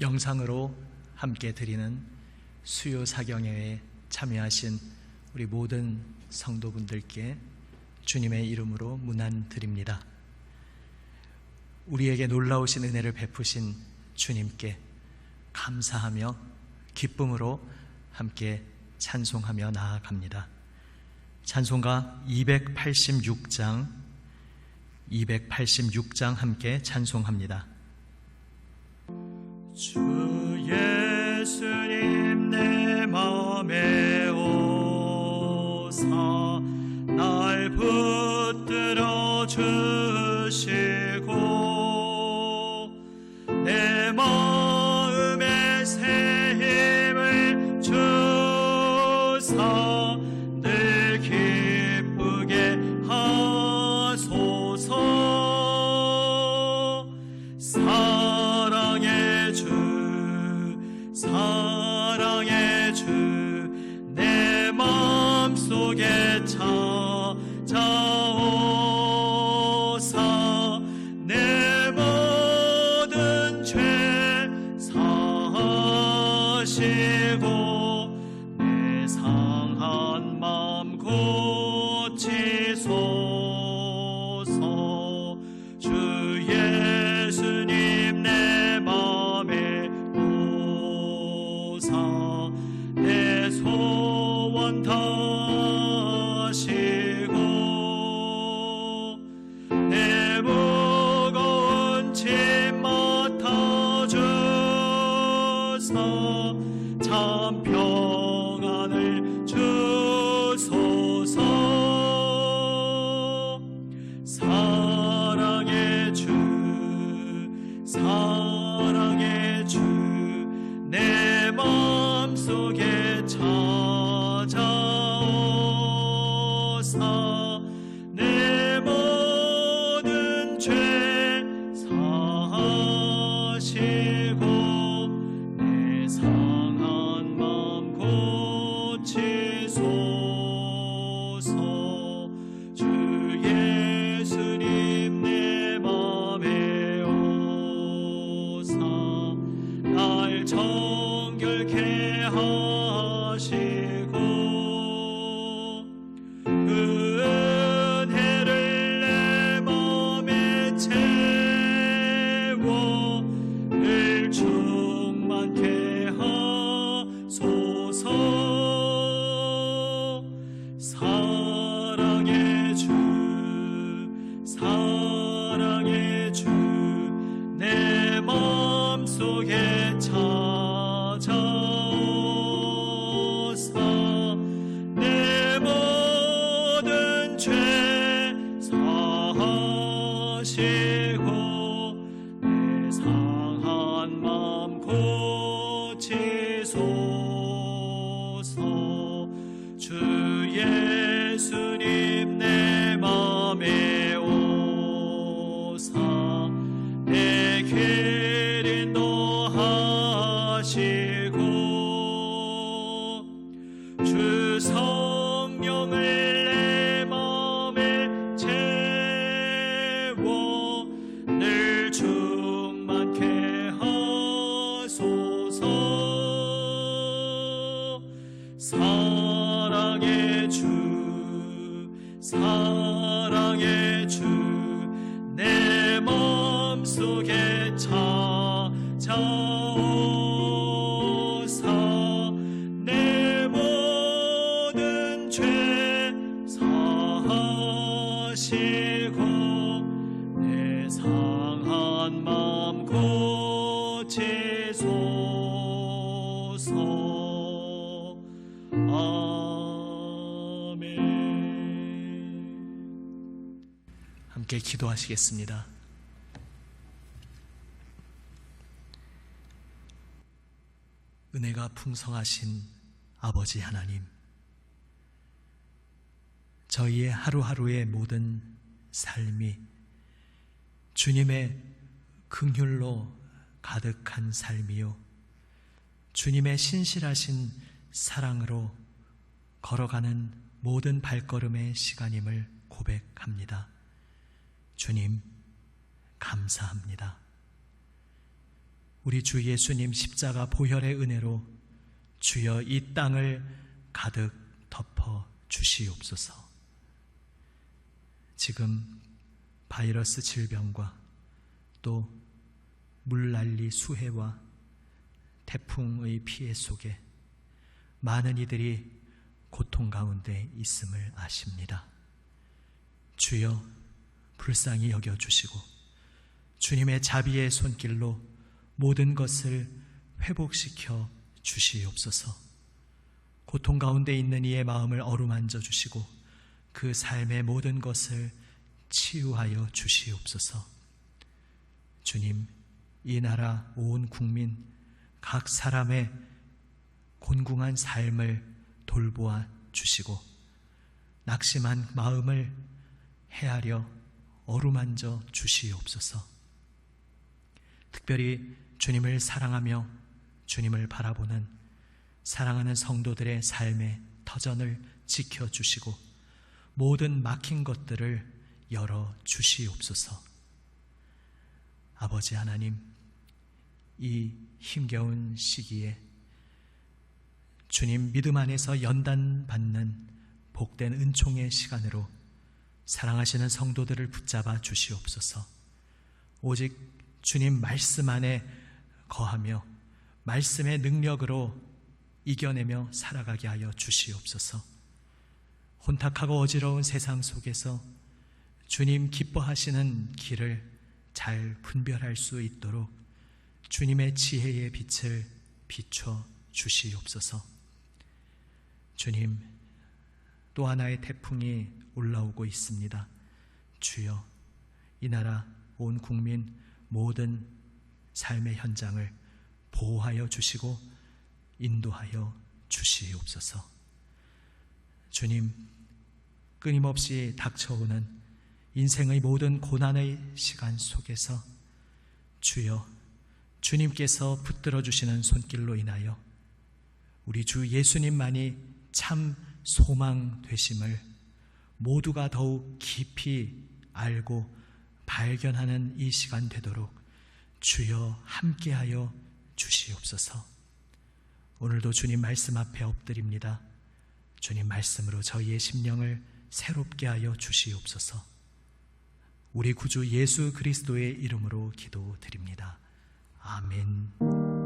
영상으로 함께 드리는 수요 사경회에 참여하신 우리 모든 성도분들께 주님의 이름으로 문안 드립니다. 우리에게 놀라우신 은혜를 베푸신 주님께 감사하며 기쁨으로 함께 찬송하며 나아갑니다. 찬송가 286장 함께 찬송합니다. 주 예수님 내 맘에 오사 날 붙들어 주시고 내 마음에 새 힘을 주사 늘 기쁘게 하소서. 사랑의 주 내 마음속에 찾아오사 내 모든 죄 사하시고 내 상한 맘 고치소서. 주 예수님 내 맘에 오사 내 소원 다하시고 내 무거운 짐 맡아주사 참 평안을 주소서. 사랑의 주 내 마음속에 찾아오사 내 모든 죄 사하시고 내 상한 맘 고치소서. 주 예수님 내 맘에 오사 날 정결케 하시고 그 은혜를 내 맘에 채워 늘 충만케 하소서. 사랑의 주 내 마음속에 찾아오사 내 모든 죄 사하시고 내 상한 맘 고치소서. 주 예수님 내 맘에 오사 내 길 인도하시고 주 성령을 내 맘에 채워 늘 충만케 하소서. 사랑의 주 내 마음속에 찾아오사 내 모든 죄 사하시고 내 상한 맘 고치소서. 아멘. 함께 기도하시겠습니다. 은혜가 풍성하신 아버지 하나님, 저희의 하루하루의 모든 삶이 주님의 긍휼로 가득한 삶이요 주님의 신실하신 사랑으로 걸어가는 모든 발걸음의 시간임을 고백합니다. 주님, 감사합니다. 우리 주 예수님 십자가 보혈의 은혜로 주여 이 땅을 가득 덮어 주시옵소서. 지금 바이러스 질병과 또 물난리 수해와 태풍의 피해 속에 많은 이들이 고통 가운데 있음을 아십니다. 주여 불쌍히 여겨주시고 주님의 자비의 손길로 모든 것을 회복시켜 주시옵소서. 고통 가운데 있는 이의 마음을 어루만져 주시고 그 삶의 모든 것을 치유하여 주시옵소서. 주님, 이 나라 온 국민 각 사람의 곤궁한 삶을 돌보아 주시고 낙심한 마음을 헤아려 어루만져 주시옵소서. 특별히 주님을 사랑하며 주님을 바라보는 사랑하는 성도들의 삶의 터전을 지켜주시고 모든 막힌 것들을 열어 주시옵소서. 아버지 하나님, 이 힘겨운 시기에 주님 믿음 안에서 연단받는 복된 은총의 시간으로 사랑하시는 성도들을 붙잡아 주시옵소서. 오직 주님 말씀 안에 거하며 말씀의 능력으로 이겨내며 살아가게 하여 주시옵소서. 혼탁하고 어지러운 세상 속에서 주님 기뻐하시는 길을 잘 분별할 수 있도록 주님의 지혜의 빛을 비춰 주시옵소서. 주님, 또 하나의 태풍이 올라오고 있습니다. 주여, 이 나라 온 국민 모든 삶의 현장을 보호하여 주시고 인도하여 주시옵소서. 주님, 끊임없이 닥쳐오는 인생의 모든 고난의 시간 속에서 주여, 주님께서 붙들어 주시는 손길로 인하여 우리 주 예수님만이 참 소망 되심을 모두가 더욱 깊이 알고 발견하는 이 시간 되도록 주여 함께하여 주시옵소서. 오늘도 주님 말씀 앞에 엎드립니다. 주님 말씀으로 저희의 심령을 새롭게 하여 주시옵소서. 우리 구주 예수 그리스도의 이름으로 기도드립니다. 아멘.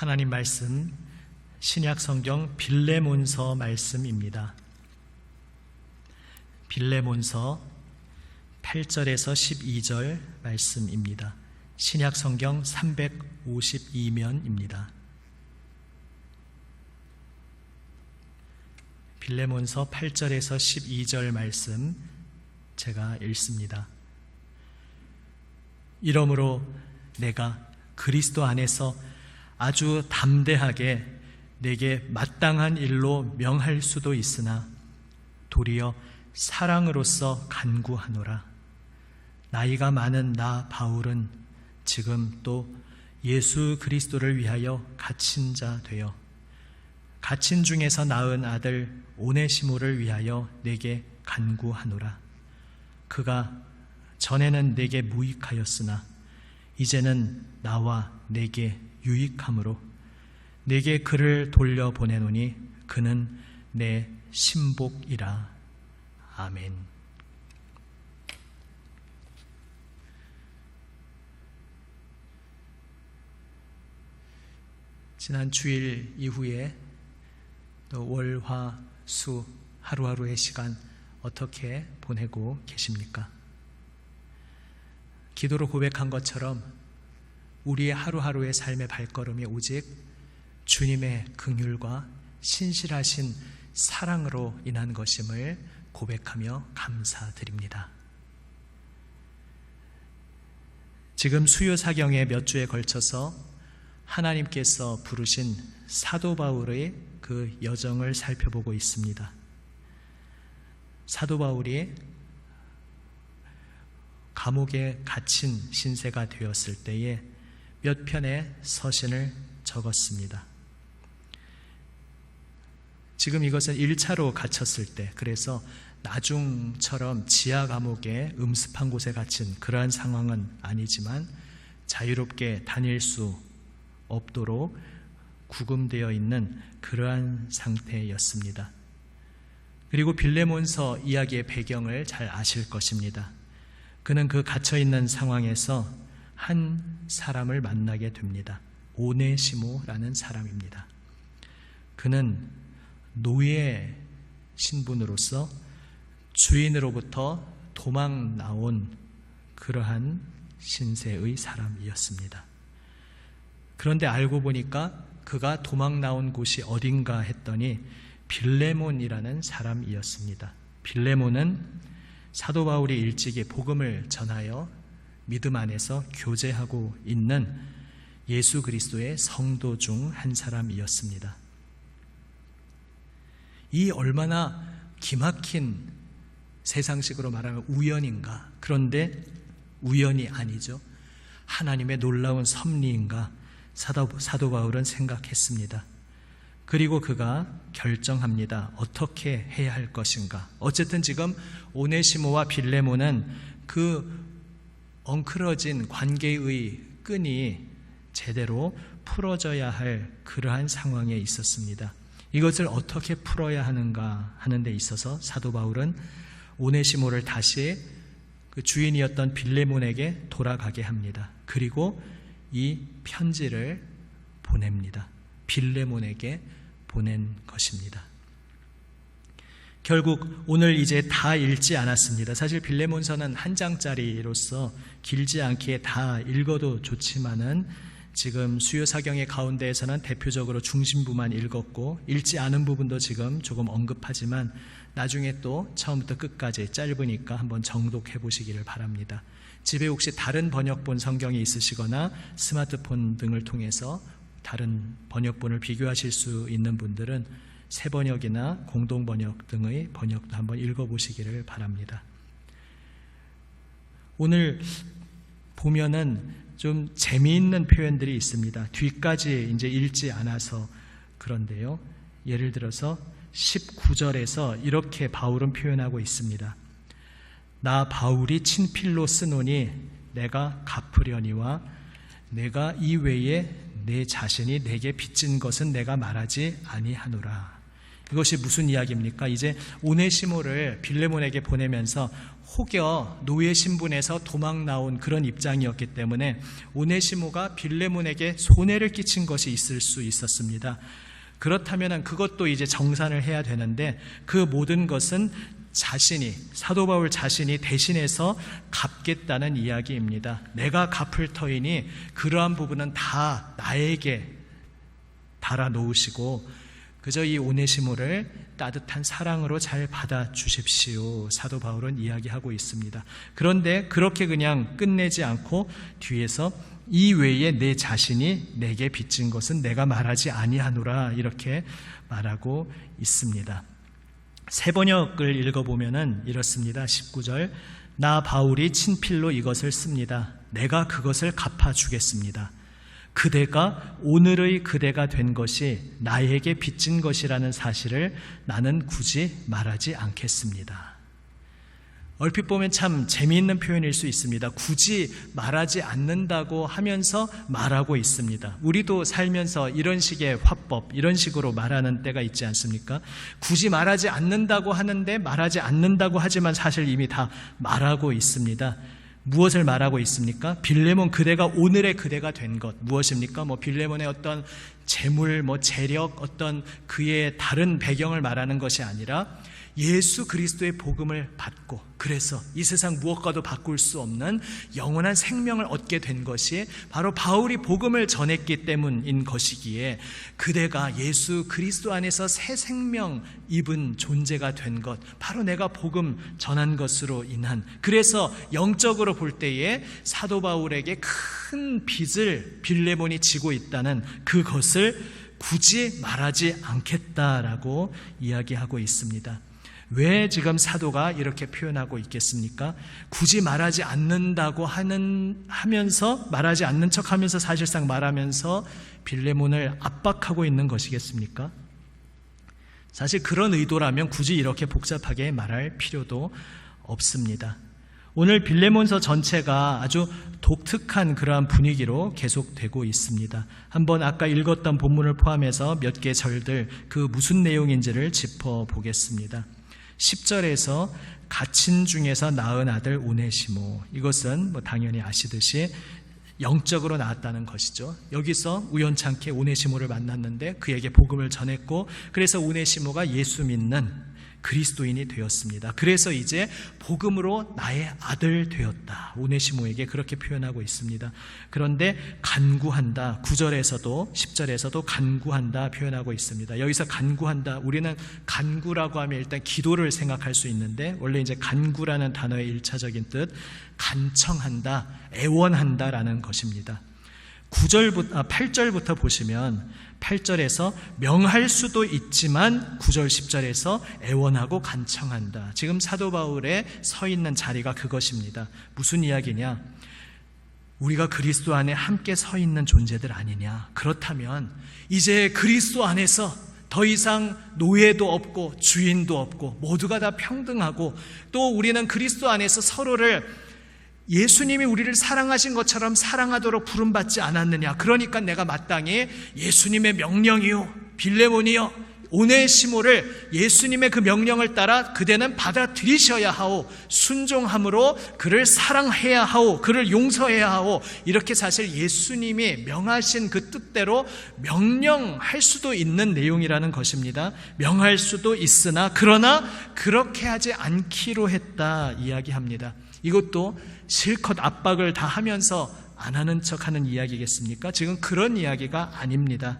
하나님 말씀, 신약 성경 빌레몬서 말씀입니다. 빌레몬서 8절에서 12절 말씀입니다. 신약 성경 352면입니다. 빌레몬서 8절에서 12절 말씀 제가 읽습니다. 이러므로 내가 그리스도 안에서 아주 담대하게 내게 마땅한 일로 명할 수도 있으나 도리어 사랑으로서 간구하노라. 나이가 많은 나 바울은 지금 또 예수 그리스도를 위하여 갇힌 자 되어 갇힌 중에서 낳은 아들 오네시모를 위하여 내게 간구하노라. 그가 전에는 내게 무익하였으나 이제는 나와 내게 유익함으로 내게 그를 돌려보내노니 그는 내 신복이라. 아멘. 지난 주일 이후에 또 월, 화, 수 하루하루의 시간 어떻게 보내고 계십니까? 기도로 고백한 것처럼 우리의 하루하루의 삶의 발걸음이 오직 주님의 긍휼과 신실하신 사랑으로 인한 것임을 고백하며 감사드립니다. 지금 수요사경의 몇 주에 걸쳐서 하나님께서 부르신 사도 바울의 그 여정을 살펴보고 있습니다. 사도 바울이 감옥에 갇힌 신세가 되었을 때에 몇 편의 서신을 적었습니다. 지금 이것은 1차로 갇혔을 때, 그래서 나중처럼 지하 감옥에 음습한 곳에 갇힌 그러한 상황은 아니지만 자유롭게 다닐 수 없도록 구금되어 있는 그러한 상태였습니다. 그리고 빌레몬서 이야기의 배경을 잘 아실 것입니다. 그는 그 갇혀있는 상황에서 한 사람을 만나게 됩니다. 오네시모라는 사람입니다. 그는 노예 신분으로서 주인으로부터 도망 나온 그러한 신세의 사람이었습니다. 그런데 알고 보니까 그가 도망 나온 곳이 어딘가 했더니 빌레몬이라는 사람이었습니다. 빌레몬은 사도 바울이 일찍이 복음을 전하여 믿음 안에서 교제하고 있는 예수 그리스도의 성도 중 한 사람이었습니다. 이 얼마나 기막힌, 세상식으로 말하면 우연인가? 그런데 우연이 아니죠. 하나님의 놀라운 섭리인가? 사도 바울은 생각했습니다. 그리고 그가 결정합니다. 어떻게 해야 할 것인가? 어쨌든 지금 오네시모와 빌레몬은 그 엉클어진 관계의 끈이 제대로 풀어져야 할 그러한 상황에 있었습니다. 이것을 어떻게 풀어야 하는가 하는 데 있어서 사도 바울은 오네시모를 다시 그 주인이었던 빌레몬에게 돌아가게 합니다. 그리고 이 편지를 보냅니다. 빌레몬에게 보낸 것입니다. 결국 오늘 이제 다 읽지 않았습니다. 사실 빌레몬서는 한 장짜리로서 길지 않기에 다 읽어도 좋지만은 지금 수요사경의 가운데에서는 대표적으로 중심부만 읽었고 읽지 않은 부분도 지금 조금 언급하지만 나중에 또 처음부터 끝까지 짧으니까 한번 정독해 보시기를 바랍니다. 집에 혹시 다른 번역본 성경이 있으시거나 스마트폰 등을 통해서 다른 번역본을 비교하실 수 있는 분들은 새번역이나 공동번역 등의 번역도 한번 읽어보시기를 바랍니다. 오늘 보면은 좀 재미있는 표현들이 있습니다. 뒤까지 이제 읽지 않아서 그런데요. 예를 들어서 19절에서 이렇게 바울은 표현하고 있습니다. 나 바울이 친필로 쓰노니 내가 갚으려니와 내가 이외에 내 자신이 내게 빚진 것은 내가 말하지 아니하노라. 이것이 무슨 이야기입니까? 이제 오네시모를 빌레몬에게 보내면서 혹여 노예 신분에서 도망 나온 그런 입장이었기 때문에 오네시모가 빌레몬에게 손해를 끼친 것이 있을 수 있었습니다. 그렇다면 그것도 이제 정산을 해야 되는데 그 모든 것은 자신이, 사도 바울 자신이 대신해서 갚겠다는 이야기입니다. 내가 갚을 터이니 그러한 부분은 다 나에게 달아놓으시고 그저 이 오네시모를 따뜻한 사랑으로 잘 받아주십시오. 사도 바울은 이야기하고 있습니다. 그런데 그렇게 그냥 끝내지 않고 뒤에서 이 외에 내 자신이 내게 빚진 것은 내가 말하지 아니하노라 이렇게 말하고 있습니다. 새 번역을 읽어보면 이렇습니다. 19절 나 바울이 친필로 이것을 씁니다. 내가 그것을 갚아주겠습니다. 그대가 오늘의 그대가 된 것이 나에게 빚진 것이라는 사실을 나는 굳이 말하지 않겠습니다. 얼핏 보면 참 재미있는 표현일 수 있습니다. 굳이 말하지 않는다고 하면서 말하고 있습니다. 우리도 살면서 이런 식의 화법, 이런 식으로 말하는 때가 있지 않습니까? 굳이 말하지 않는다고 하는데 말하지 않는다고 하지만 사실 이미 다 말하고 있습니다. 무엇을 말하고 있습니까? 빌레몬 그대가 오늘의 그대가 된 것 무엇입니까? 빌레몬의 어떤 재물, 재력, 어떤 그의 다른 배경을 말하는 것이 아니라 예수 그리스도의 복음을 받고 그래서 이 세상 무엇과도 바꿀 수 없는 영원한 생명을 얻게 된 것이 바로 바울이 복음을 전했기 때문인 것이기에 그대가 예수 그리스도 안에서 새 생명 입은 존재가 된 것 바로 내가 복음 전한 것으로 인한 그래서 영적으로 볼 때에 사도 바울에게 큰 빚을 빌레몬이 지고 있다는 그것을 굳이 말하지 않겠다라고 이야기하고 있습니다. 왜 지금 사도가 이렇게 표현하고 있겠습니까? 굳이 말하지 않는다고 하면서 말하지 않는 척하면서 사실상 말하면서 빌레몬을 압박하고 있는 것이겠습니까? 사실 그런 의도라면 굳이 이렇게 복잡하게 말할 필요도 없습니다. 오늘 빌레몬서 전체가 아주 독특한 그러한 분위기로 계속되고 있습니다. 한번 아까 읽었던 본문을 포함해서 몇 개 절들 그 무슨 내용인지를 짚어보겠습니다. 10절에서 갇힌 중에서 낳은 아들 오네시모, 이것은 당연히 아시듯이 영적으로 낳았다는 것이죠. 여기서 우연찮게 오네시모를 만났는데 그에게 복음을 전했고, 그래서 오네시모가 예수 믿는 그리스도인이 되었습니다. 그래서 이제 복음으로 나의 아들 되었다. 오네시모에게 그렇게 표현하고 있습니다. 그런데 간구한다. 9절에서도 10절에서도 간구한다 표현하고 있습니다. 여기서 간구한다. 우리는 간구라고 하면 일단 기도를 생각할 수 있는데, 원래 이제 간구라는 단어의 1차적인 뜻, 간청한다, 애원한다라는 것입니다. 8절부터 보시면 8절에서 명할 수도 있지만 9절 10절에서 애원하고 간청한다. 지금 사도 바울의 서 있는 자리가 그것입니다. 무슨 이야기냐? 우리가 그리스도 안에 함께 서 있는 존재들 아니냐? 그렇다면 이제 그리스도 안에서 더 이상 노예도 없고 주인도 없고 모두가 다 평등하고, 또 우리는 그리스도 안에서 서로를 예수님이 우리를 사랑하신 것처럼 사랑하도록 부름받지 않았느냐? 그러니까 내가 마땅히 예수님의 명령이요, 빌레몬이요, 오네시모를 예수님의 그 명령을 따라 그대는 받아들이셔야 하오, 순종함으로 그를 사랑해야 하오, 그를 용서해야 하오, 이렇게 사실 예수님이 명하신 그 뜻대로 명령할 수도 있는 내용이라는 것입니다. 명할 수도 있으나 그러나 그렇게 하지 않기로 했다 이야기합니다. 이것도 실컷 압박을 다 하면서 안 하는 척하는 이야기겠습니까? 지금 그런 이야기가 아닙니다.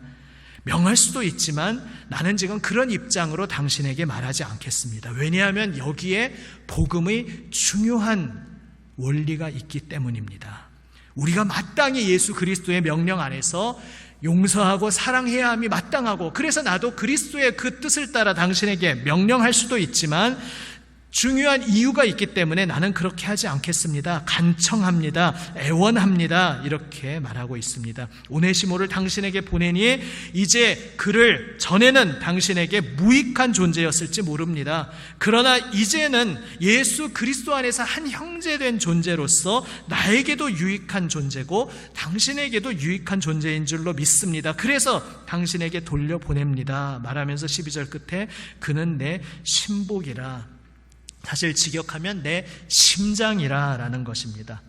명할 수도 있지만 나는 지금 그런 입장으로 당신에게 말하지 않겠습니다. 왜냐하면 여기에 복음의 중요한 원리가 있기 때문입니다. 우리가 마땅히 예수 그리스도의 명령 안에서 용서하고 사랑해야 함이 마땅하고, 그래서 나도 그리스도의 그 뜻을 따라 당신에게 명령할 수도 있지만 중요한 이유가 있기 때문에 나는 그렇게 하지 않겠습니다. 간청합니다. 애원합니다. 이렇게 말하고 있습니다. 오네시모를 당신에게 보내니 이제 그를 전에는 당신에게 무익한 존재였을지 모릅니다. 그러나 이제는 예수 그리스도 안에서 한 형제된 존재로서 나에게도 유익한 존재고 당신에게도 유익한 존재인 줄로 믿습니다. 그래서 당신에게 돌려보냅니다. 말하면서 12절 끝에 그는 내 신복이라, 사실 직역하면 내 심장이라 라는 것입니다.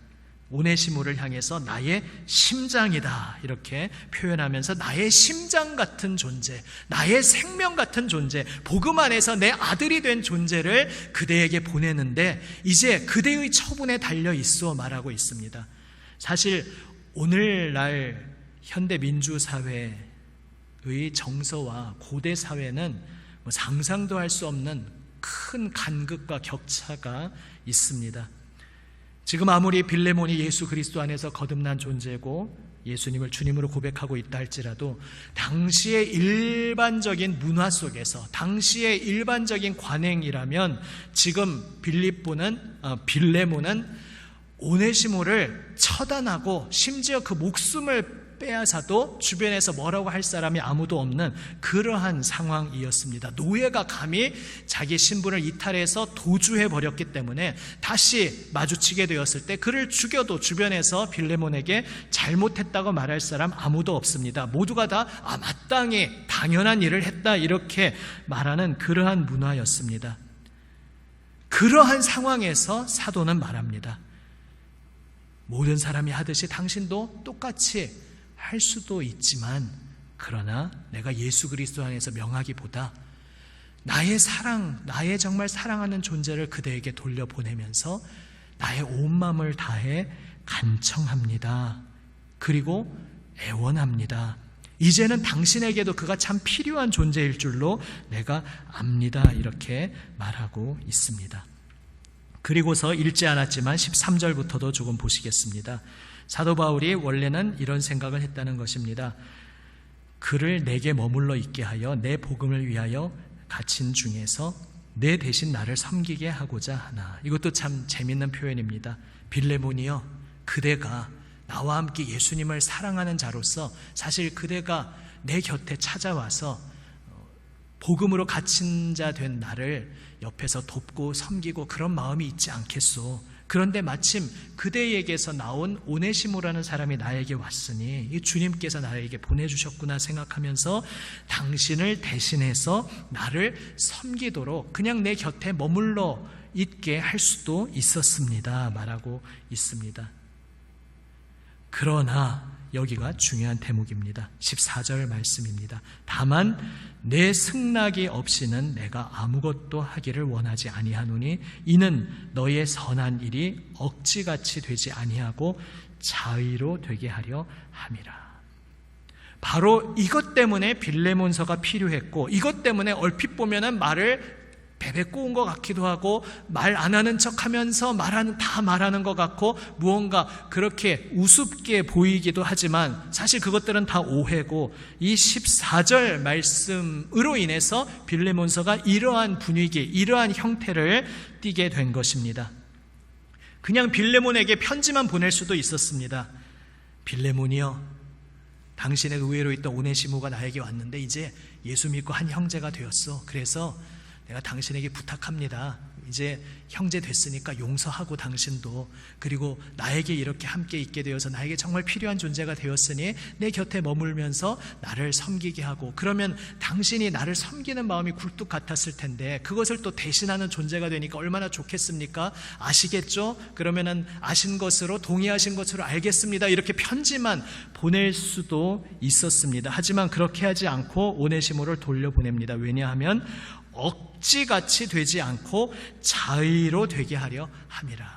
오네시모를 향해서 나의 심장이다 이렇게 표현하면서 나의 심장 같은 존재, 나의 생명 같은 존재, 복음 안에서 내 아들이 된 존재를 그대에게 보내는데 이제 그대의 처분에 달려 있어 말하고 있습니다. 사실 오늘날 현대 민주사회의 정서와 고대 사회는 상상도 할 수 없는 큰 간극과 격차가 있습니다. 지금 아무리 빌레몬이 예수 그리스도 안에서 거듭난 존재고 예수님을 주님으로 고백하고 있다 할지라도 당시의 일반적인 문화 속에서, 당시의 일반적인 관행이라면 지금 빌레몬은 오네시모를 처단하고 심지어 그 목숨을 빼앗아도 주변에서 뭐라고 할 사람이 아무도 없는 그러한 상황이었습니다. 노예가 감히 자기 신분을 이탈해서 도주해버렸기 때문에 다시 마주치게 되었을 때 그를 죽여도 주변에서 빌레몬에게 잘못했다고 말할 사람 아무도 없습니다. 모두가 다 마땅히 당연한 일을 했다 이렇게 말하는 그러한 문화였습니다. 그러한 상황에서 사도는 말합니다. 모든 사람이 하듯이 당신도 똑같이 할 수도 있지만, 그러나 내가 예수 그리스도 안에서 명하기보다 나의 사랑, 나의 정말 사랑하는 존재를 그대에게 돌려보내면서 나의 온 마음을 다해 간청합니다. 그리고 애원합니다. 이제는 당신에게도 그가 참 필요한 존재일 줄로 내가 압니다. 이렇게 말하고 있습니다. 그리고서 읽지 않았지만 13절부터도 조금 보시겠습니다. 사도 바울이 원래는 이런 생각을 했다는 것입니다. 그를 내게 머물러 있게 하여 내 복음을 위하여 갇힌 중에서 내 대신 나를 섬기게 하고자 하나. 이것도 참 재밌는 표현입니다. 빌레몬이여, 그대가 나와 함께 예수님을 사랑하는 자로서 사실 그대가 내 곁에 찾아와서 복음으로 갇힌 자 된 나를 옆에서 돕고 섬기고 그런 마음이 있지 않겠소. 그런데 마침 그대에게서 나온 오네시모라는 사람이 나에게 왔으니 이 주님께서 나에게 보내주셨구나 생각하면서 당신을 대신해서 나를 섬기도록 그냥 내 곁에 머물러 있게 할 수도 있었습니다 말하고 있습니다. 그러나 여기가 중요한 대목입니다. 14절 말씀입니다. 다만 내 승낙이 없이는 내가 아무것도 하기를 원하지 아니하노니 이는 너의 선한 일이 억지같이 되지 아니하고 자의로 되게 하려 함이라. 바로 이것 때문에 빌레몬서가 필요했고 이것 때문에 얼핏 보면은 말을 베베꼬 온 것 같기도 하고 말 안 하는 척하면서 다 말하는 것 같고 무언가 그렇게 우습게 보이기도 하지만 사실 그것들은 다 오해고 이 14절 말씀으로 인해서 빌레몬서가 이러한 분위기, 이러한 형태를 띠게 된 것입니다. 그냥 빌레몬에게 편지만 보낼 수도 있었습니다. 빌레몬이여, 당신의 의외로 있던 오네시모가 나에게 왔는데 이제 예수 믿고 한 형제가 되었어. 그래서 내가 당신에게 부탁합니다. 이제 형제 됐으니까 용서하고 당신도, 그리고 나에게 이렇게 함께 있게 되어서 나에게 정말 필요한 존재가 되었으니 내 곁에 머물면서 나를 섬기게 하고, 그러면 당신이 나를 섬기는 마음이 굴뚝 같았을 텐데 그것을 또 대신하는 존재가 되니까 얼마나 좋겠습니까? 아시겠죠? 그러면은 아신 것으로, 동의하신 것으로 알겠습니다. 이렇게 편지만 보낼 수도 있었습니다. 하지만 그렇게 하지 않고 오네시모를 돌려보냅니다. 왜냐하면 억지같이 되지 않고 자의로 되게 하려 함이라.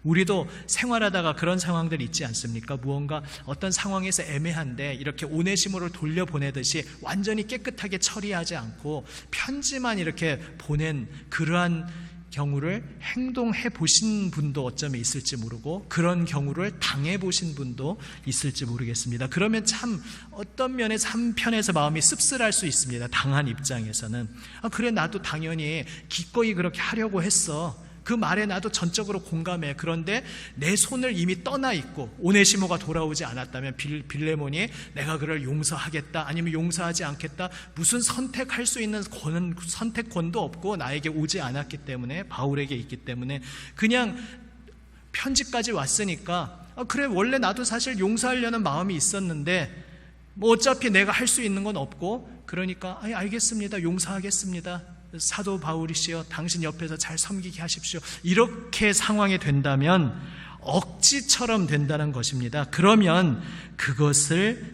우리도 생활하다가 그런 상황들 있지 않습니까? 무언가 어떤 상황에서 애매한데 이렇게 오네시모를 돌려보내듯이 완전히 깨끗하게 처리하지 않고 편지만 이렇게 보낸 그러한 경우를 행동해 보신 분도 어쩌면 있을지 모르고 그런 경우를 당해 보신 분도 있을지 모르겠습니다. 그러면 참 어떤 면에서 한편에서 마음이 씁쓸할 수 있습니다. 당한 입장에서는 그래, 나도 당연히 기꺼이 그렇게 하려고 했어. 그 말에 나도 전적으로 공감해. 그런데 내 손을 이미 떠나 있고 오네시모가 돌아오지 않았다면 빌레몬이 내가 그를 용서하겠다 아니면 용서하지 않겠다, 무슨 선택할 수 있는 선택권도 없고 나에게 오지 않았기 때문에, 바울에게 있기 때문에 그냥 편지까지 왔으니까 그래, 원래 나도 사실 용서하려는 마음이 있었는데 뭐 어차피 내가 할 수 있는 건 없고 그러니까 알겠습니다, 용서하겠습니다, 사도 바울이시여 당신 옆에서 잘 섬기게 하십시오. 이렇게 상황이 된다면 억지처럼 된다는 것입니다. 그러면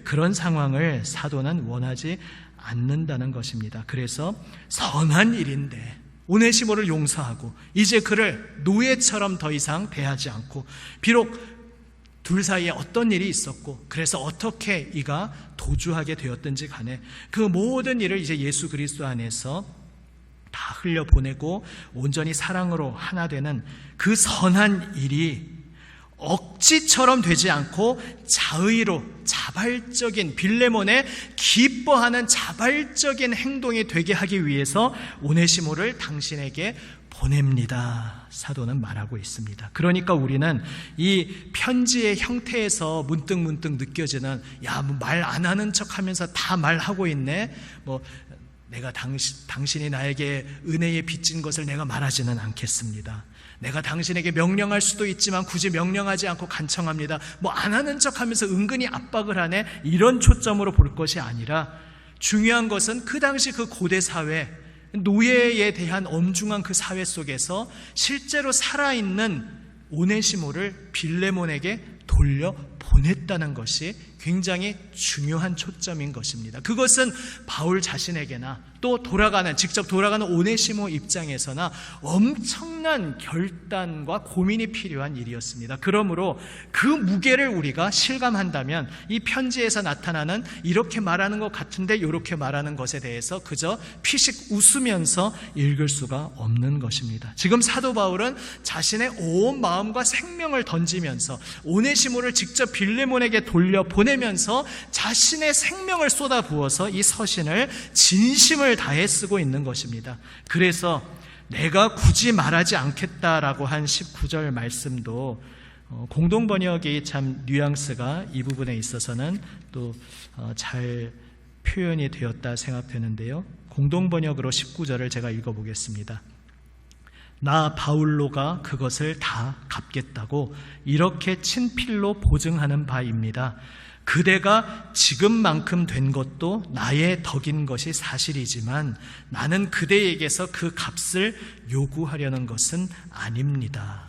그런 상황을 사도는 원하지 않는다는 것입니다. 그래서 선한 일인데 오네시모를 용서하고 이제 그를 노예처럼 더 이상 대하지 않고, 비록 둘 사이에 어떤 일이 있었고 그래서 어떻게 이가 도주하게 되었든지 간에 그 모든 일을 이제 예수 그리스도 안에서 다 흘려보내고 온전히 사랑으로 하나 되는 그 선한 일이 억지처럼 되지 않고 자의로, 자발적인, 빌레몬의 기뻐하는 자발적인 행동이 되게 하기 위해서 오네시모를 당신에게 보냅니다. 사도는 말하고 있습니다. 그러니까 우리는 이 편지의 형태에서 문득 느껴지는 말 안 하는 척하면서 다 말하고 있네, 내가 당신이 나에게 은혜에 빚진 것을 내가 말하지는 않겠습니다. 내가 당신에게 명령할 수도 있지만 굳이 명령하지 않고 간청합니다. 안 하는 척하면서 은근히 압박을 하네, 이런 초점으로 볼 것이 아니라 중요한 것은 그 당시 그 고대 사회, 노예에 대한 엄중한 그 사회 속에서 실제로 살아있는 오네시모를 빌레몬에게 돌려보냈다는 것이 굉장히 중요한 초점인 것입니다. 그것은 바울 자신에게나 또 직접 돌아가는 오네시모 입장에서나 엄청난 결단과 고민이 필요한 일이었습니다. 그러므로 그 무게를 우리가 실감한다면 이 편지에서 나타나는 이렇게 말하는 것 같은데 이렇게 말하는 것에 대해서 그저 피식 웃으면서 읽을 수가 없는 것입니다. 지금 사도 바울은 자신의 온 마음과 생명을 던지면서 오네시모를 직접 빌레몬에게 돌려보내 보내면서 자신의 생명을 쏟아부어서 이 서신을 진심을 다해 쓰고 있는 것입니다. 그래서 내가 굳이 말하지 않겠다라고 한 19절 말씀도 공동번역이 참 뉘앙스가 이 부분에 있어서는 또 잘 표현이 되었다 생각되는데요. 공동번역으로 19절을 제가 읽어보겠습니다. 나 바울로가 그것을 다 갚겠다고 이렇게 친필로 보증하는 바입니다. 그대가 지금만큼 된 것도 나의 덕인 것이 사실이지만 나는 그대에게서 그 값을 요구하려는 것은 아닙니다.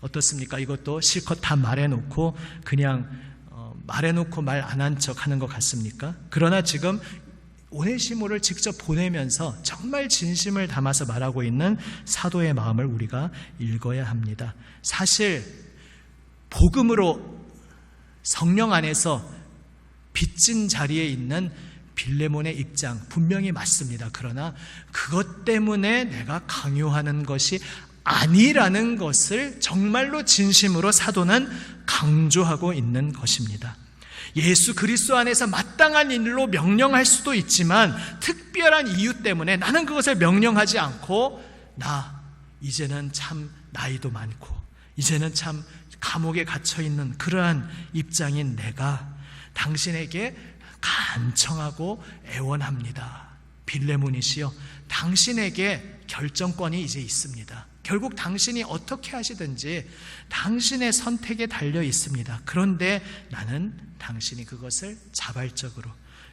어떻습니까? 이것도 실컷 다 말해놓고 그냥 말해놓고 말 안 한 척 하는 것 같습니까? 그러나 지금 오네시모를 직접 보내면서 정말 진심을 담아서 말하고 있는 사도의 마음을 우리가 읽어야 합니다. 사실 복음으로 성령 안에서 빚진 자리에 있는 빌레몬의 입장 분명히 맞습니다. 그러나 그것 때문에 내가 강요하는 것이 아니라는 것을 정말로 진심으로 사도는 강조하고 있는 것입니다. 예수 그리스도 안에서 마땅한 일로 명령할 수도 있지만 특별한 이유 때문에 나는 그것을 명령하지 않고 나 이제는 참 나이도 많고 이제는 참 감옥에 갇혀있는 그러한 입장인 내가 당신에게 간청하고 애원합니다. 빌레몬이시여, 당신에게 결정권이 이제 있습니다. 결국 당신이 어떻게 하시든지 당신의 선택에 달려 있습니다. 그런데 나는 당신이 그것을 자발적으로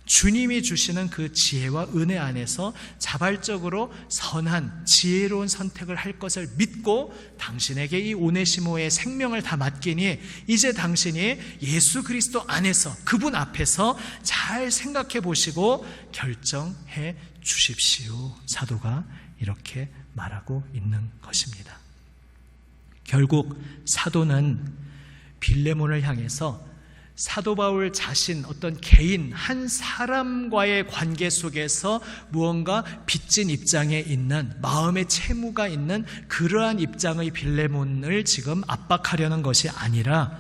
주님이 주시는 그 지혜와 은혜 안에서 자발적으로 선한 지혜로운 선택을 할 것을 믿고 당신에게 이 오네시모의 생명을 다 맡기니 이제 당신이 예수 그리스도 안에서 그분 앞에서 잘 생각해 보시고 결정해 주십시오. 사도가 이렇게 말하고 있는 것입니다. 결국 사도는 빌레몬을 향해서 사도 바울 자신 어떤 개인 한 사람과의 관계 속에서 무언가 빚진 입장에 있는 마음의 채무가 있는 그러한 입장의 빌레몬을 지금 압박하려는 것이 아니라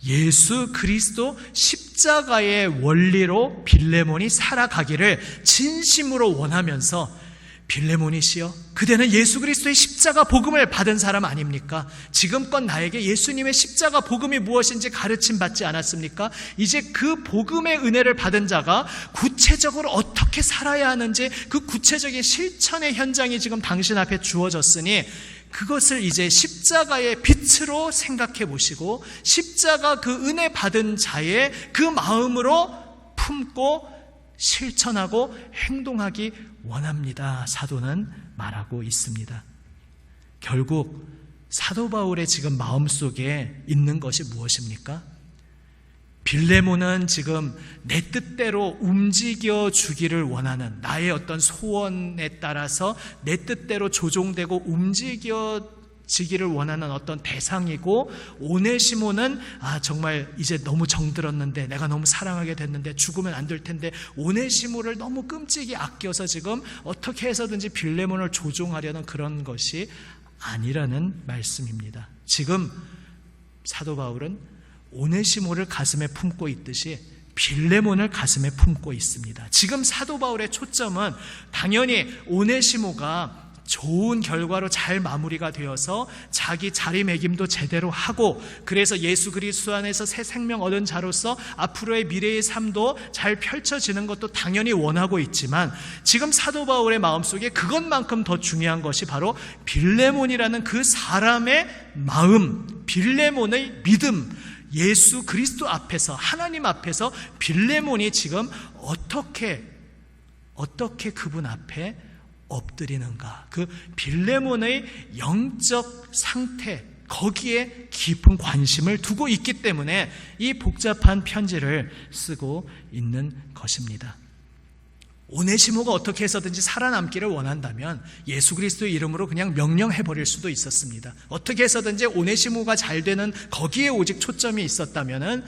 예수 그리스도 십자가의 원리로 빌레몬이 살아가기를 진심으로 원하면서 빌레몬이시여, 그대는 예수 그리스도의 십자가 복음을 받은 사람 아닙니까? 지금껏 나에게 예수님의 십자가 복음이 무엇인지 가르침 받지 않았습니까? 이제 그 복음의 은혜를 받은 자가 구체적으로 어떻게 살아야 하는지 그 구체적인 실천의 현장이 지금 당신 앞에 주어졌으니 그것을 이제 십자가의 빛으로 생각해 보시고 십자가 그 은혜 받은 자의 그 마음으로 품고 실천하고 행동하기 원합니다. 사도는 말하고 있습니다. 결국 사도 바울의 지금 마음속에 있는 것이 무엇입니까? 빌레몬은 지금 내 뜻대로 움직여 주기를 원하는 나의 어떤 소원에 따라서 내 뜻대로 조종되고 움직여지기를 원하는 어떤 대상이고, 오네시모는 정말 이제 너무 정들었는데 내가 너무 사랑하게 됐는데 죽으면 안 될 텐데 오네시모를 너무 끔찍이 아껴서 지금 어떻게 해서든지 빌레몬을 조종하려는 그런 것이 아니라는 말씀입니다. 지금 사도 바울은 오네시모를 가슴에 품고 있듯이 빌레몬을 가슴에 품고 있습니다. 지금 사도 바울의 초점은 당연히 오네시모가 좋은 결과로 잘 마무리가 되어서 자기 자리매김도 제대로 하고, 그래서 예수 그리스도 안에서 새 생명 얻은 자로서 앞으로의 미래의 삶도 잘 펼쳐지는 것도 당연히 원하고 있지만, 지금 사도 바울의 마음속에 그것만큼 더 중요한 것이 바로 빌레몬이라는 그 사람의 마음, 빌레몬의 믿음, 예수 그리스도 앞에서, 하나님 앞에서 빌레몬이 지금 어떻게 그분 앞에 엎드리는가, 그 빌레몬의 영적 상태, 거기에 깊은 관심을 두고 있기 때문에 이 복잡한 편지를 쓰고 있는 것입니다. 오네시모가 어떻게 해서든지 살아남기를 원한다면 예수 그리스도의 이름으로 그냥 명령해버릴 수도 있었습니다. 어떻게 해서든지 오네시모가 잘 되는 거기에 오직 초점이 있었다면은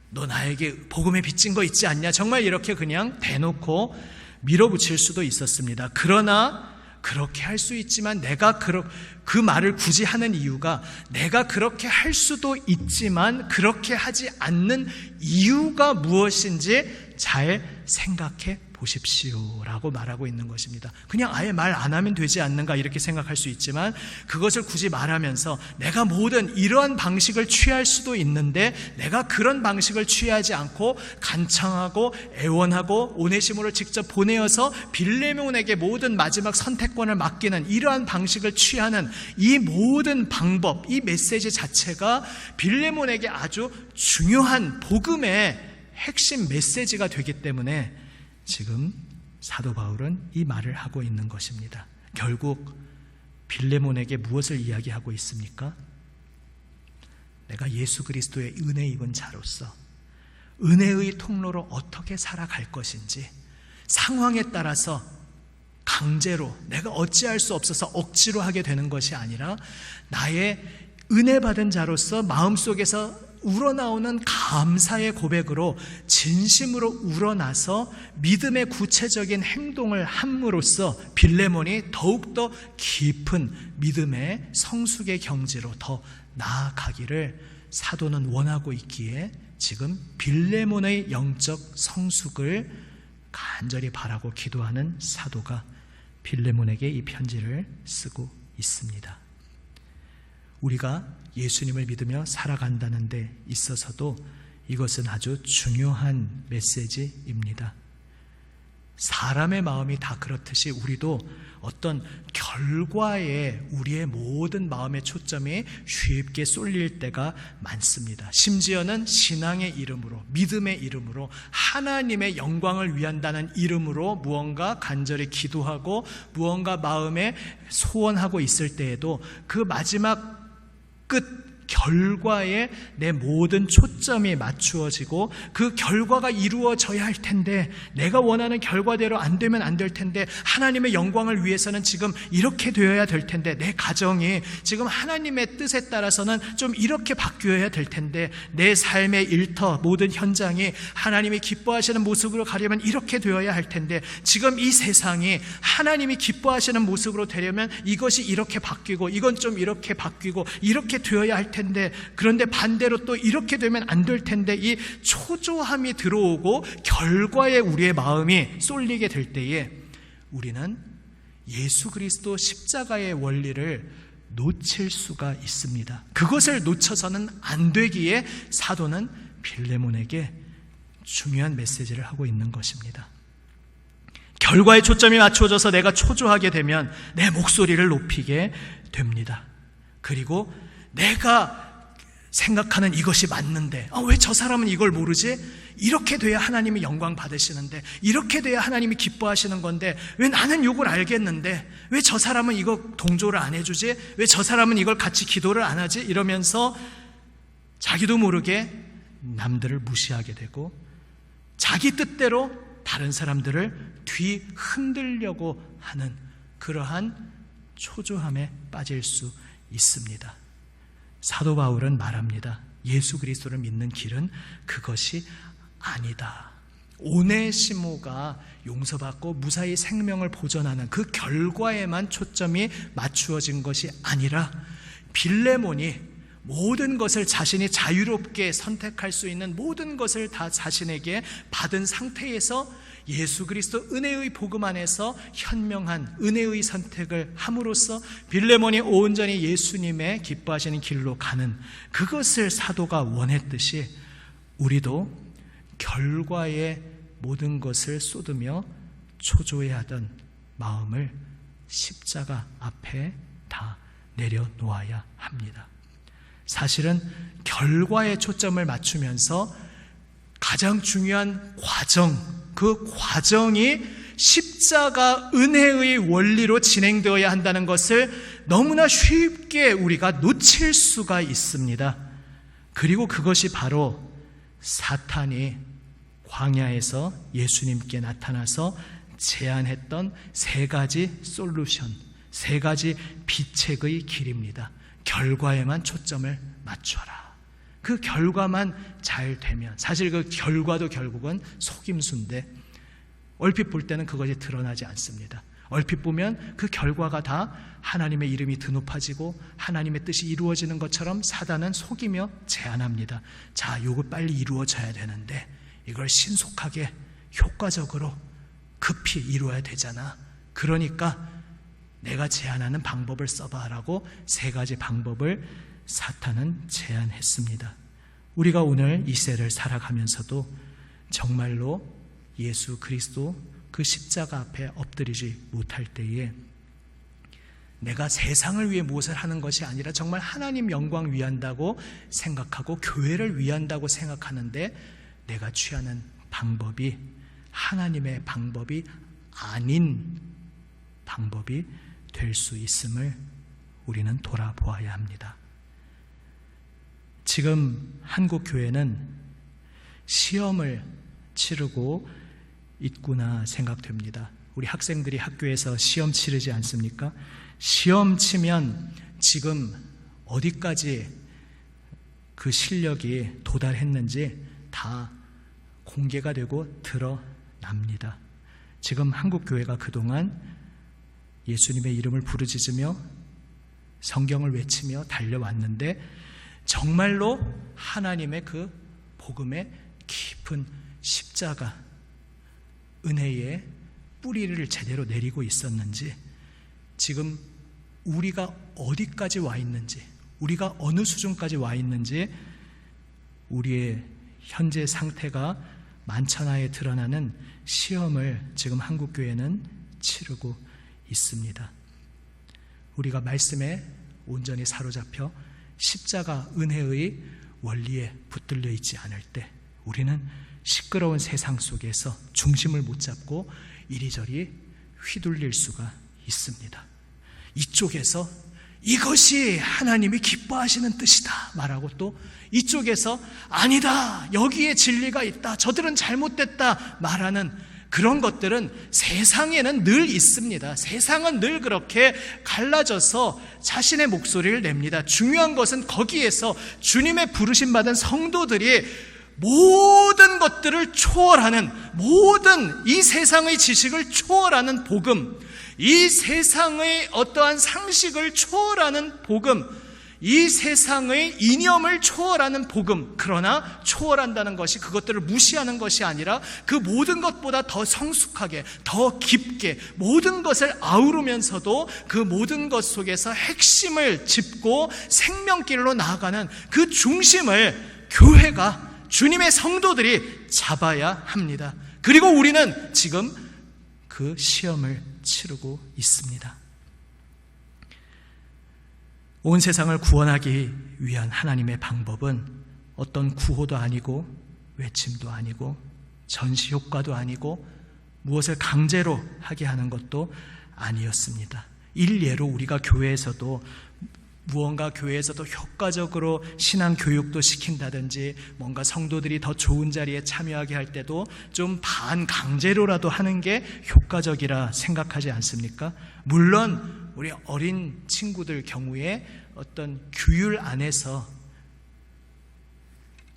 너 나에게 복음에 빚진 거 있지 않냐, 정말 이렇게 그냥 대놓고 밀어붙일 수도 있었습니다. 그러나 그렇게 할 수 있지만 내가 그 말을 굳이 하는 이유가 내가 그렇게 할 수도 있지만 그렇게 하지 않는 이유가 무엇인지 잘 생각해 보십시오 라고 말하고 있는 것입니다. 그냥 아예 말 안 하면 되지 않는가 이렇게 생각할 수 있지만 그것을 굳이 말하면서 내가 모든 이러한 방식을 취할 수도 있는데 내가 그런 방식을 취하지 않고 간청하고 애원하고 오네시모를 직접 보내어서 빌레몬에게 모든 마지막 선택권을 맡기는 이러한 방식을 취하는 이 모든 방법, 이 메시지 자체가 빌레몬에게 아주 중요한 복음의 핵심 메시지가 되기 때문에 지금 사도 바울은 이 말을 하고 있는 것입니다. 결국 빌레몬에게 무엇을 이야기하고 있습니까? 내가 예수 그리스도의 은혜 입은 자로서 은혜의 통로로 어떻게 살아갈 것인지 상황에 따라서 강제로 내가 어찌할 수 없어서 억지로 하게 되는 것이 아니라 나의 은혜 받은 자로서 마음속에서 우러나오는 감사의 고백으로 진심으로 우러나서 믿음의 구체적인 행동을 함으로써 빌레몬이 더욱더 깊은 믿음의 성숙의 경지로 더 나아가기를 사도는 원하고 있기에 지금 빌레몬의 영적 성숙을 간절히 바라고 기도하는 사도가 빌레몬에게 이 편지를 쓰고 있습니다. 우리가 예수님을 믿으며 살아간다는 데 있어서도 이것은 아주 중요한 메시지입니다. 사람의 마음이 다 그렇듯이 우리도 어떤 결과에 우리의 모든 마음의 초점이 쉽게 쏠릴 때가 많습니다. 심지어는 신앙의 이름으로, 믿음의 이름으로, 하나님의 영광을 위한다는 이름으로 무언가 간절히 기도하고 무언가 마음에 소원하고 있을 때에도 그 마지막 끝 결과에 내 모든 초점이 맞추어지고 그 결과가 이루어져야 할 텐데 내가 원하는 결과대로 안 되면 안 될 텐데 하나님의 영광을 위해서는 지금 이렇게 되어야 될 텐데 내 가정이 지금 하나님의 뜻에 따라서는 좀 이렇게 바뀌어야 될 텐데 내 삶의 일터 모든 현장이 하나님이 기뻐하시는 모습으로 가려면 이렇게 되어야 할 텐데 지금 이 세상이 하나님이 기뻐하시는 모습으로 되려면 이것이 이렇게 바뀌고 이건 좀 이렇게 바뀌고 이렇게 되어야 할 텐데 그런데 반대로 또 이렇게 되면 안 될 텐데 이 초조함이 들어오고 결과에 우리의 마음이 쏠리게 될 때에 우리는 예수 그리스도 십자가의 원리를 놓칠 수가 있습니다. 그것을 놓쳐서는 안 되기에 사도는 빌레몬에게 중요한 메시지를 하고 있는 것입니다. 결과에 초점이 맞춰져서 내가 초조하게 되면 내 목소리를 높이게 됩니다. 그리고 내가 생각하는 이것이 맞는데 왜 저 사람은 이걸 모르지? 이렇게 돼야 하나님이 영광 받으시는데 이렇게 돼야 하나님이 기뻐하시는 건데 왜 나는 이걸 알겠는데 왜 저 사람은 이거 동조를 안 해주지? 왜 저 사람은 이걸 같이 기도를 안 하지? 이러면서 자기도 모르게 남들을 무시하게 되고 자기 뜻대로 다른 사람들을 뒤 흔들려고 하는 그러한 초조함에 빠질 수 있습니다. 사도 바울은 말합니다. 예수 그리스도를 믿는 길은 그것이 아니다. 오네시모가 용서받고 무사히 생명을 보존하는 그 결과에만 초점이 맞추어진 것이 아니라 빌레몬이 모든 것을 자신이 자유롭게 선택할 수 있는 모든 것을 다 자신에게 받은 상태에서 예수 그리스도 은혜의 복음 안에서 현명한 은혜의 선택을 함으로써 빌레몬이 온전히 예수님의 기뻐하시는 길로 가는 그것을 사도가 원했듯이 우리도 결과에 모든 것을 쏟으며 초조해하던 마음을 십자가 앞에 다 내려놓아야 합니다. 사실은 결과에 초점을 맞추면서 가장 중요한 과정, 그 과정이 십자가 은혜의 원리로 진행되어야 한다는 것을 너무나 쉽게 우리가 놓칠 수가 있습니다. 그리고 그것이 바로 사탄이 광야에서 예수님께 나타나서 제안했던 세 가지 솔루션, 세 가지 비책의 길입니다. 결과에만 초점을 맞춰라. 그 결과만 잘 되면, 사실 그 결과도 결국은 속임수인데 얼핏 볼 때는 그것이 드러나지 않습니다. 얼핏 보면 그 결과가 다 하나님의 이름이 드높아지고 하나님의 뜻이 이루어지는 것처럼 사단은 속이며 제안합니다. 자, 이거 빨리 이루어져야 되는데 이걸 신속하게 효과적으로 급히 이루어야 되잖아. 그러니까 내가 제안하는 방법을 써봐라고 3가지 방법을 사탄은 제안했습니다. 우리가 오늘 이 세를 살아가면서도 정말로 예수 그리스도 그 십자가 앞에 엎드리지 못할 때에 내가 세상을 위해 무엇을 하는 것이 아니라 정말 하나님 영광 위한다고 생각하고 교회를 위한다고 생각하는데 내가 취하는 방법이 하나님의 방법이 아닌 방법이 될 수 있음을 우리는 돌아보아야 합니다. 지금 한국 교회는 시험을 치르고 있구나 생각됩니다. 우리 학생들이 학교에서 시험 치르지 않습니까? 시험 치면 지금 어디까지 그 실력이 도달했는지 다 공개가 되고 드러납니다. 지금 한국 교회가 그동안 예수님의 이름을 부르짖으며 성경을 외치며 달려왔는데 정말로 하나님의 그 복음의 깊은 십자가 은혜의 뿌리를 제대로 내리고 있었는지, 지금 우리가 어디까지 와 있는지, 우리가 어느 수준까지 와 있는지 우리의 현재 상태가 만천하에 드러나는 시험을 지금 한국교회는 치르고 있습니다. 우리가 말씀에 온전히 사로잡혀 십자가 은혜의 원리에 붙들려 있지 않을 때 우리는 시끄러운 세상 속에서 중심을 못 잡고 이리저리 휘둘릴 수가 있습니다. 이쪽에서 이것이 하나님이 기뻐하시는 뜻이다 말하고 또 이쪽에서 아니다, 여기에 진리가 있다, 저들은 잘못됐다 말하는 그런 것들은 세상에는 늘 있습니다. 세상은 늘 그렇게 갈라져서 자신의 목소리를 냅니다. 중요한 것은 거기에서 주님의 부르심 받은 성도들이 모든 것들을 초월하는, 모든 이 세상의 지식을 초월하는 복음, 이 세상의 어떠한 상식을 초월하는 복음, 이 세상의 이념을 초월하는 복음, 그러나 초월한다는 것이 그것들을 무시하는 것이 아니라 그 모든 것보다 더 성숙하게, 더 깊게 모든 것을 아우르면서도 그 모든 것 속에서 핵심을 짚고 생명길로 나아가는 그 중심을 교회가, 주님의 성도들이 잡아야 합니다. 그리고 우리는 지금 그 시험을 치르고 있습니다. 온 세상을 구원하기 위한 하나님의 방법은 어떤 구호도 아니고 외침도 아니고 전시 효과도 아니고 무엇을 강제로 하게 하는 것도 아니었습니다. 일례로 우리가 교회에서도 무언가 교회에서도 효과적으로 신앙 교육도 시킨다든지 뭔가 성도들이 더 좋은 자리에 참여하게 할 때도 좀 반강제로라도 하는 게 효과적이라 생각하지 않습니까? 물론 우리 어린 친구들 경우에 어떤 규율 안에서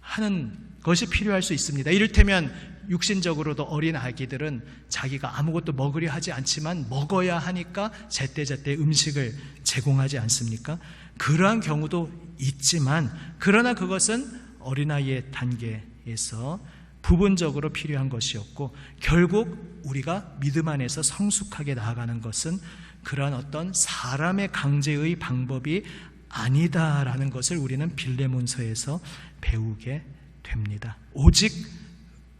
하는 것이 필요할 수 있습니다. 이를테면 육신적으로도 어린 아기들은 자기가 아무것도 먹으려 하지 않지만 먹어야 하니까 제때제때 음식을 제공하지 않습니까? 그러한 경우도 있지만, 그러나 그것은 어린아이의 단계에서 부분적으로 필요한 것이었고, 결국 우리가 믿음 안에서 성숙하게 나아가는 것은 그러한 어떤 사람의 강제의 방법이 아니다라는 것을 우리는 빌레몬서에서 배우게 됩니다. 오직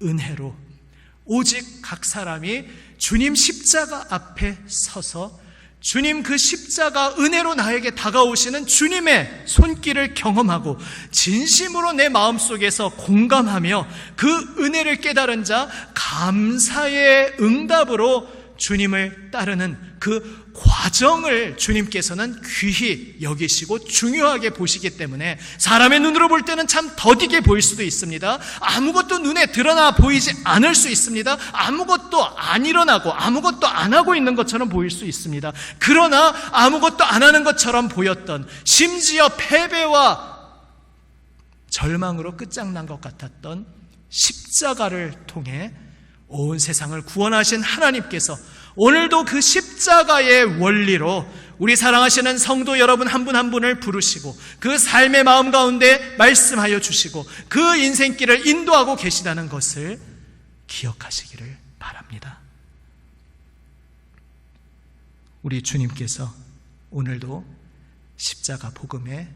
은혜로, 오직 각 사람이 주님 십자가 앞에 서서 주님 그 십자가 은혜로 나에게 다가오시는 주님의 손길을 경험하고 진심으로 내 마음속에서 공감하며 그 은혜를 깨달은 자 감사의 응답으로 주님을 따르는 그 과정을 주님께서는 귀히 여기시고 중요하게 보시기 때문에 사람의 눈으로 볼 때는 참 더디게 보일 수도 있습니다. 아무것도 눈에 드러나 보이지 않을 수 있습니다. 아무것도 안 일어나고 아무것도 안 하고 있는 것처럼 보일 수 있습니다. 그러나 아무것도 안 하는 것처럼 보였던, 심지어 패배와 절망으로 끝장난 것 같았던 십자가를 통해 온 세상을 구원하신 하나님께서 오늘도 그 십자가 십자가의 원리로 우리 사랑하시는 성도 여러분 한 분 한 분을 부르시고 그 삶의 마음 가운데 말씀하여 주시고 그 인생길을 인도하고 계시다는 것을 기억하시기를 바랍니다. 우리 주님께서 오늘도 십자가 복음의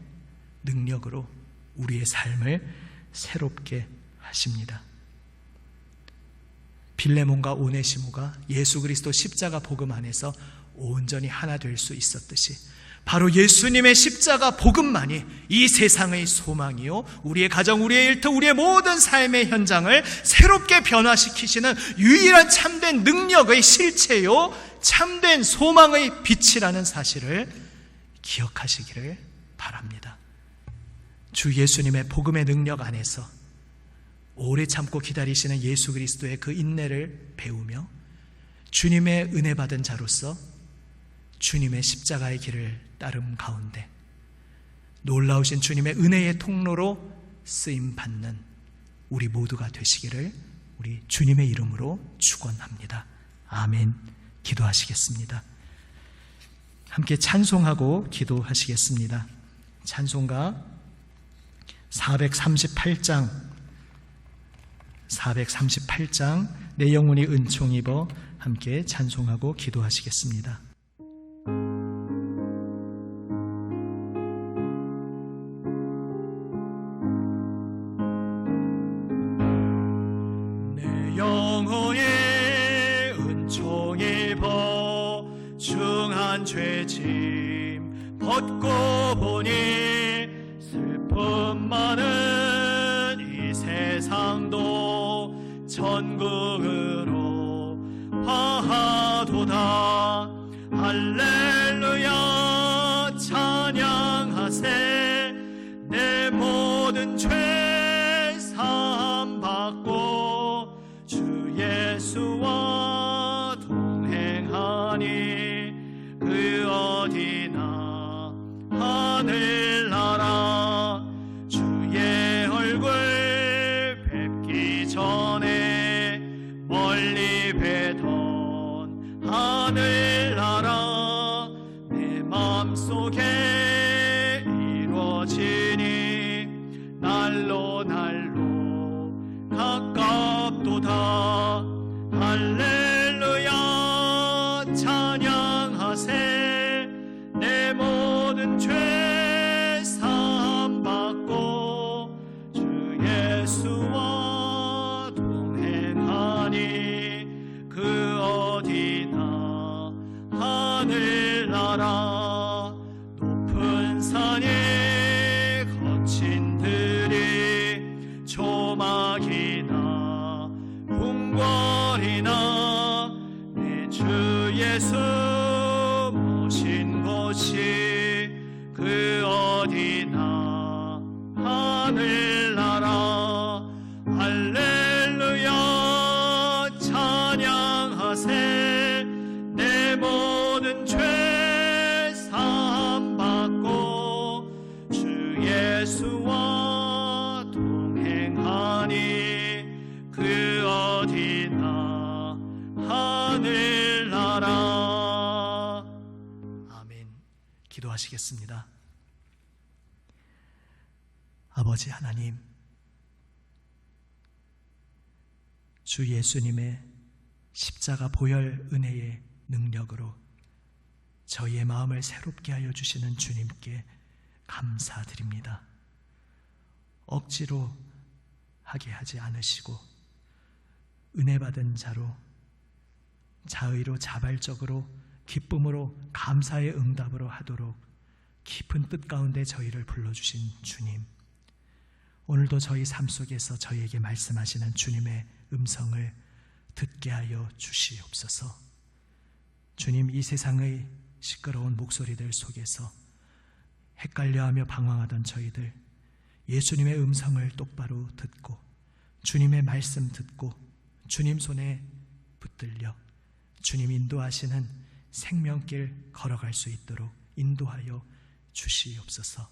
능력으로 우리의 삶을 새롭게 하십니다. 빌레몬과 오네시모가 예수 그리스도 십자가 복음 안에서 온전히 하나 될 수 있었듯이 바로 예수님의 십자가 복음만이 이 세상의 소망이요, 우리의 가정, 우리의 일터, 우리의 모든 삶의 현장을 새롭게 변화시키시는 유일한 참된 능력의 실체요, 참된 소망의 빛이라는 사실을 기억하시기를 바랍니다. 주 예수님의 복음의 능력 안에서 오래 참고 기다리시는 예수 그리스도의 그 인내를 배우며 주님의 은혜 받은 자로서 주님의 십자가의 길을 따름 가운데 놀라우신 주님의 은혜의 통로로 쓰임 받는 우리 모두가 되시기를 우리 주님의 이름으로 축원합니다. 아멘. 기도하시겠습니다. 함께 찬송하고 기도하시겠습니다. 찬송가 438장 내 영혼이 은총 입어 함께 찬송하고 기도하시겠습니다. 내 영혼이 은총 입어 중한 죄짐 벗고 보니 슬픔 많은 이 세상도 천국으로 화하도다. 할렐루야 찬양하세. 내 모든 죄 사함 받고 주 예수와 동행하니 그 어디나 하늘나라 주의 얼굴 뵙기 전에 멀리 뵈던 하늘나라 내 맘속에 이루어지니 날로 가깝도다. 할렐루야 찬양하세. 내 모든 죄 사함 받고 주 예수와 동행하니 그 어디나 하늘나라 높은 산에 거친 들이 조막이나 궁궐이나 내 주 예수 모신 곳이 그 어디나 하늘나라. 할렐루야 찬양하세. 내 모든 죄 사함 받고 주 예수와 동행하니 그 어디나 하늘나라. 아멘. 기도하시겠습니다. 아버지 하나님, 주 예수님의 십자가 보혈 은혜의 능력으로 저희의 마음을 새롭게 하여 주시는 주님께 감사드립니다. 억지로 하게 하지 않으시고 은혜 받은 자로 자의로 자발적으로 기쁨으로 감사의 응답으로 하도록 깊은 뜻 가운데 저희를 불러주신 주님, 오늘도 저희 삶 속에서 저희에게 말씀하시는 주님의 음성을 듣게 하여 주시옵소서. 주님, 이 세상의 시끄러운 목소리들 속에서 헷갈려하며 방황하던 저희들, 예수님의 음성을 똑바로 듣고 주님의 말씀 듣고 주님 손에 붙들려 주님 인도하시는 생명길 걸어갈 수 있도록 인도하여 주시옵소서.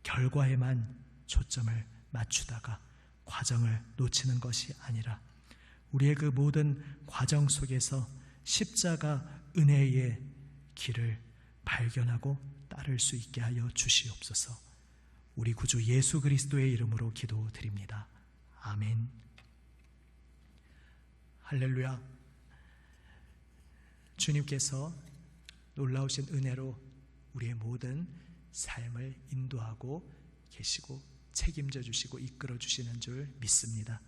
결과에만 초점을 맞추다가 과정을 놓치는 것이 아니라 우리의 그 모든 과정 속에서 십자가 은혜의 길을 발견하고 따를 수 있게 하여 주시옵소서. 우리 구주 예수 그리스도의 이름으로 기도드립니다. 아멘. 할렐루야. 주님께서 놀라우신 은혜로 우리의 모든 삶을 인도하고 계시고 책임져 주시고 이끌어 주시는 줄 믿습니다.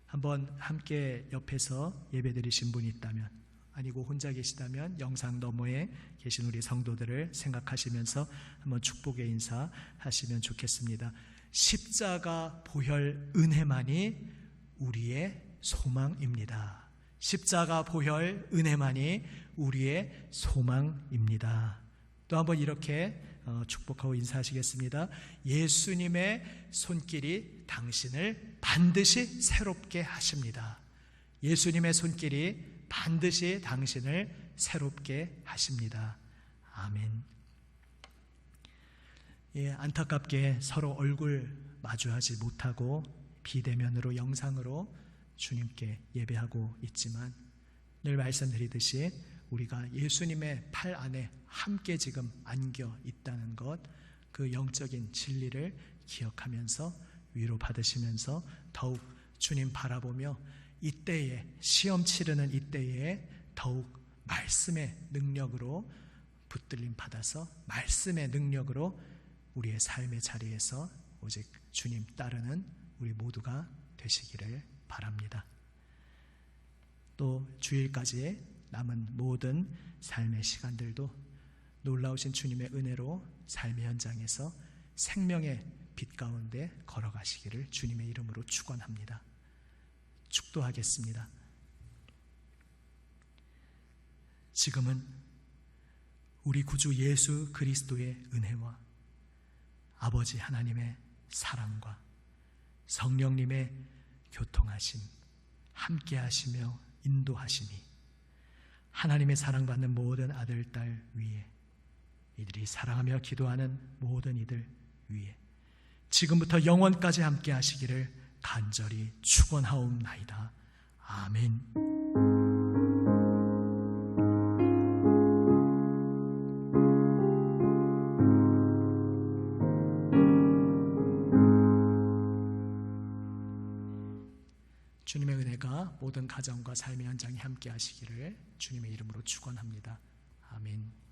한번 함께 옆에서 예배드리신 분이 있다면, 아니고 혼자 계시다면 영상 너머에 계신 우리 성도들을 생각하시면서 한번 축복의 인사 하시면 좋겠습니다. 십자가 보혈 은혜만이 우리의 소망입니다. 십자가 보혈 은혜만이 우리의 소망입니다. 또 한번 이렇게 축복하고 인사하시겠습니다. 예수님의 손길이 당신을 반드시 새롭게 하십니다. 예수님의 손길이 반드시 당신을 새롭게 하십니다. 아멘. 예, 안타깝게 서로 얼굴 마주하지 못하고 비대면으로 영상으로 주님께 예배하고 있지만 늘 말씀드리듯이 우리가 예수님의 팔 안에 함께 지금 안겨 있다는 것, 그 영적인 진리를 기억하면서 위로받으시면서 더욱 주님 바라보며 이때에 시험 치르는 이때에 더욱 말씀의 능력으로 붙들림 받아서 말씀의 능력으로 우리의 삶의 자리에서 오직 주님 따르는 우리 모두가 되시기를 바랍니다. 또 주일까지의 남은 모든 삶의 시간들도 놀라우신 주님의 은혜로 삶의 현장에서 생명의 빛 가운데 걸어가시기를 주님의 이름으로 축원합니다. 축도하겠습니다. 지금은 우리 구주 예수 그리스도의 은혜와 아버지 하나님의 사랑과 성령님의 교통하심, 함께 하시며 인도하심이 하나님의 사랑받는 모든 아들, 딸 위에, 이들이 사랑하며 기도하는 모든 이들 위에 지금부터 영원까지 함께 하시기를 간절히 축원하옵나이다. 아멘. 주님의 은혜가 모든 가정과 삶의 현장에 함께 하시기를 주님의 이름으로 축원합니다. 아멘.